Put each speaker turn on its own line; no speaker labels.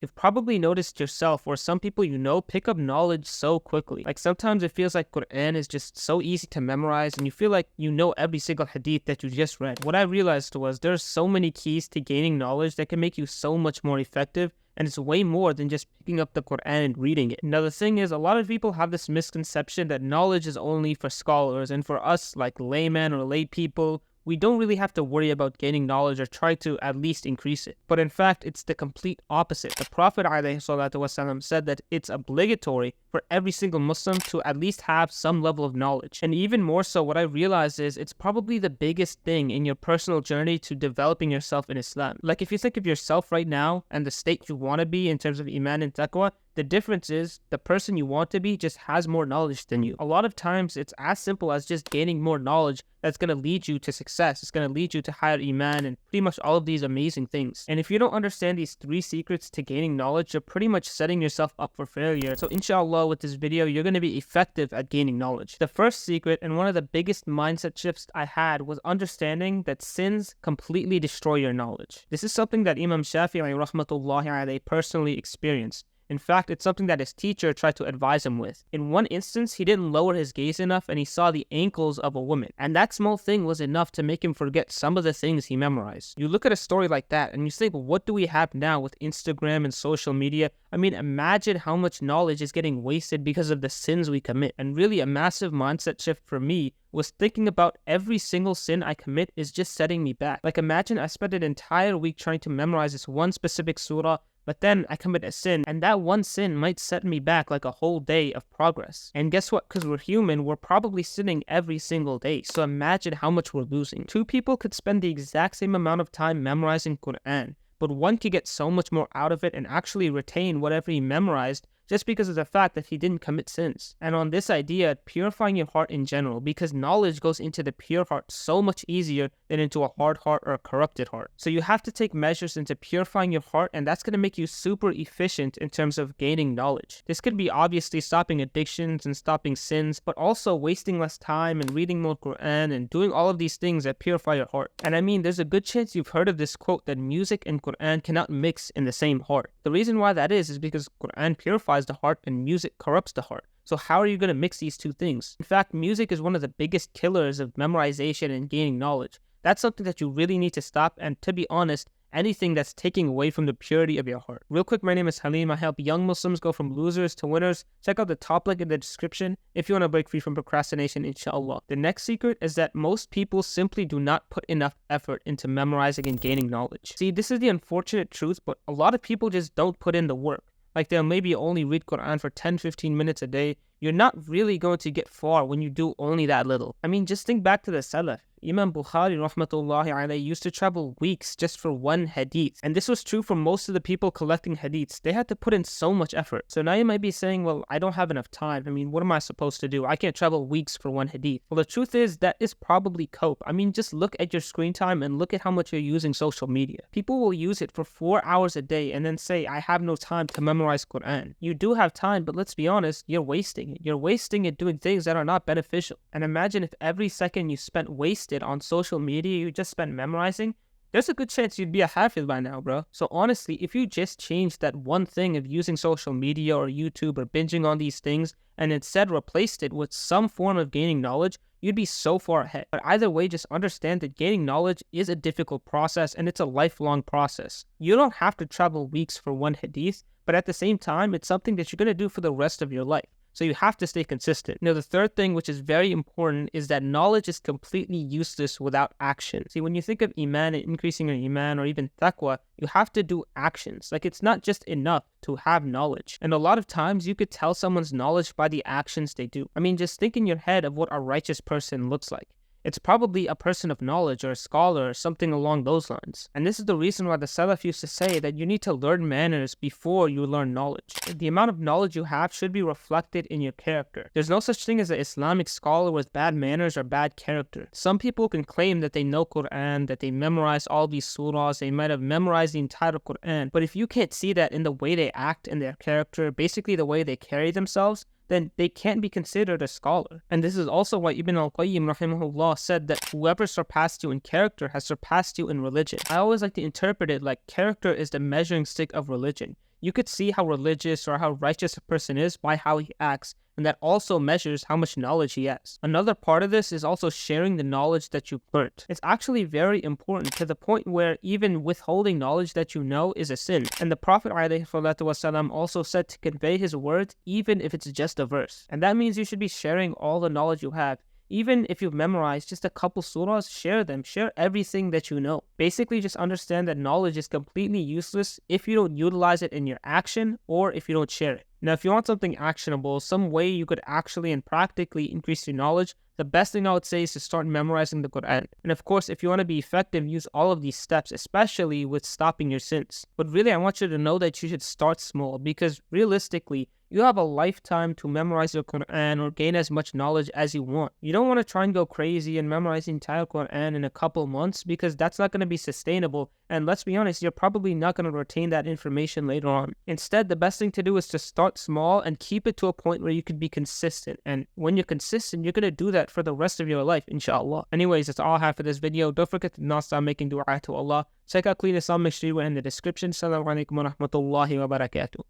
You've probably noticed yourself or some people you know pick up knowledge so quickly. Like sometimes it feels like Quran is just so easy to memorize and you feel like you know every single hadith that you just read. What I realized was there's so many keys to gaining knowledge that can make you so much more effective, and it's way more than just picking up the Quran and reading it. Now the thing is, a lot of people have this misconception that knowledge is only for scholars, and for us like laymen or lay people, we don't really have to worry about gaining knowledge or try to at least increase it. But in fact, it's the complete opposite. The Prophet ﷺ said that it's obligatory for every single Muslim to at least have some level of knowledge. And even more so, what I realized is it's probably the biggest thing in your personal journey to developing yourself in Islam. Like if you think of yourself right now and the state you want to be in terms of Iman and Taqwa, the difference is the person you want to be just has more knowledge than you. A lot of times it's as simple as just gaining more knowledge that's going to lead you to success. It's going to lead you to higher Iman and pretty much all of these amazing things. And if you don't understand these 3 secrets to gaining knowledge, you're pretty much setting yourself up for failure. So inshallah, with this video, you're going to be effective at gaining knowledge. The first secret and one of the biggest mindset shifts I had was understanding that sins completely destroy your knowledge. This is something that Imam Shafi'i rahmatullahi alayhi personally experienced. In fact, it's something that his teacher tried to advise him with. In one instance, he didn't lower his gaze enough and he saw the ankles of a woman. And that small thing was enough to make him forget some of the things he memorized. You look at a story like that and you think, what do we have now with Instagram and social media? I mean, imagine how much knowledge is getting wasted because of the sins we commit. And really a massive mindset shift for me was thinking about every single sin I commit is just setting me back. Like imagine I spent an entire week trying to memorize this one specific surah, but then I commit a sin, and that one sin might set me back like a whole day of progress. And guess what? Because we're human, we're probably sinning every single day. So imagine how much we're losing. 2 people could spend the exact same amount of time memorizing Quran, but one could get so much more out of it and actually retain whatever he memorized just because of the fact that he didn't commit sins. And on this idea, purifying your heart in general, because knowledge goes into the pure heart so much easier than into a hard heart or a corrupted heart. So you have to take measures into purifying your heart, and that's going to make you super efficient in terms of gaining knowledge. This could be obviously stopping addictions and stopping sins, but also wasting less time and reading more Quran and doing all of these things that purify your heart. And I mean, there's a good chance you've heard of this quote that music and Quran cannot mix in the same heart. The reason why that is because Quran purifies the heart and music corrupts the heart. So how are you going to mix these 2 things? In fact, music is one of the biggest killers of memorization and gaining knowledge. That's something that you really need to stop, and to be honest, anything that's taking away from the purity of your heart. Real quick, my name is Halim. I help young Muslims go from losers to winners. Check out the top link in the description if you want to break free from procrastination, inshallah. The next secret is that most people simply do not put enough effort into memorizing and gaining knowledge. See, this is the unfortunate truth, but a lot of people just don't put in the work. Like they'll maybe only read Quran for 10-15 minutes a day. You're not really going to get far when you do only that little. I mean, just think back to the Salaf. Imam Bukhari rahmatullahi alayhi used to travel weeks just for one hadith. And this was true for most of the people collecting hadiths. They had to put in so much effort. So now you might be saying, well, I don't have enough time. I mean, what am I supposed to do? I can't travel weeks for one hadith. Well, the truth is that is probably cope. I mean, just look at your screen time and look at how much you're using social media. People will use it for 4 hours a day and then say, I have no time to memorize Quran. You do have time, but let's be honest, you're wasting it. You're wasting it doing things that are not beneficial. And imagine if every second you spent wasted on social media you just spent memorizing, there's a good chance you'd be a hafiz by now, bro. So honestly, if you just changed that one thing of using social media or YouTube or binging on these things and instead replaced it with some form of gaining knowledge, you'd be so far ahead. But either way, just understand that gaining knowledge is a difficult process and it's a lifelong process. You don't have to travel weeks for one hadith, but at the same time, it's something that you're going to do for the rest of your life. So you have to stay consistent. Now, the third thing, which is very important, is that knowledge is completely useless without action. See, when you think of Iman and increasing your Iman or even Taqwa, you have to do actions. Like, it's not just enough to have knowledge. And a lot of times, you could tell someone's knowledge by the actions they do. I mean, just think in your head of what a righteous person looks like. It's probably a person of knowledge or a scholar or something along those lines. And this is the reason why the Salaf used to say that you need to learn manners before you learn knowledge. The amount of knowledge you have should be reflected in your character. There's no such thing as an Islamic scholar with bad manners or bad character. Some people can claim that they know Quran, that they memorize all these surahs, they might have memorized the entire Quran, but if you can't see that in the way they act and their character, basically the way they carry themselves, then they can't be considered a scholar. And this is also why Ibn al-Qayyim rahimahullah said that whoever surpassed you in character has surpassed you in religion. I always like to interpret it like character is the measuring stick of religion. You could see how religious or how righteous a person is by how he acts, and that also measures how much knowledge he has. Another part of this is also sharing the knowledge that you've learned. It's actually very important, to the point where even withholding knowledge that you know is a sin. And the Prophet ﷺ also said to convey his words even if it's just a verse. And that means you should be sharing all the knowledge you have. Even if you've memorized just a couple surahs, share them. Share everything that you know. Basically, just understand that knowledge is completely useless if you don't utilize it in your action or if you don't share it. Now, if you want something actionable, some way you could actually and practically increase your knowledge, the best thing I would say is to start memorizing the Quran. And of course, if you want to be effective, use all of these steps, especially with stopping your sins. But really, I want you to know that you should start small, because realistically, you have a lifetime to memorize the Quran or gain as much knowledge as you want. You don't want to try and go crazy and memorize the entire Quran in a couple months, because that's not going to be sustainable. And let's be honest, you're probably not going to retain that information later on. Instead, the best thing to do is to start small and keep it to a point where you can be consistent. And when you're consistent, you're going to do that for the rest of your life, inshallah. Anyways, that's all I have for this video. Don't forget to not stop making dua to Allah. Check out Clean Islamic Streetwear in the description. Assalamu alaikum wa rahmatullahi wa barakatuh.